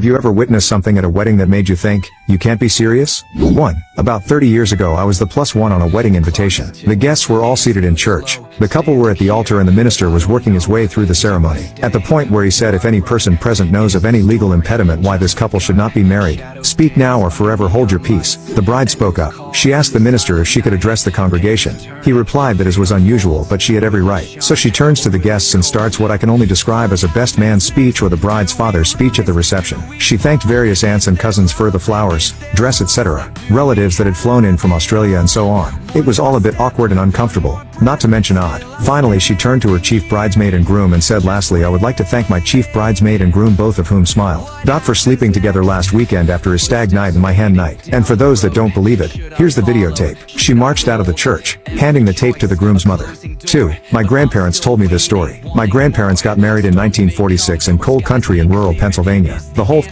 you ever witnessed something at a wedding that made you think, you can't be serious? 1. About 30 years ago I was the +1 on a wedding invitation. The guests were all seated in church. The couple were at the altar and the minister was working his way through the ceremony. At the point where he said if any person present knows of any legal impediment why this couple should not be married, speak now or forever hold your peace. The bride spoke up. She asked the minister if she could address the congregation. He replied that his was unusual but she had every right. So she turns to the guests and starts what I can only describe as a best man's speech or the bride's father's speech at the reception. She thanked various aunts and cousins for the flowers, dress etc., relatives that had flown in from Australia and so on. It was all a bit awkward and uncomfortable, not to mention odd. Finally she turned to her chief bridesmaid and groom and said lastly I would like to thank my chief bridesmaid and groom both of whom smiled. For sleeping together last weekend after his stag night and my hen night. And for those that don't believe it, here's the videotape. She marched out of the church, handing the tape to the groom's mother. 2. My grandparents told me this story. My grandparents got married in 1946 in coal country in rural Pennsylvania. The whole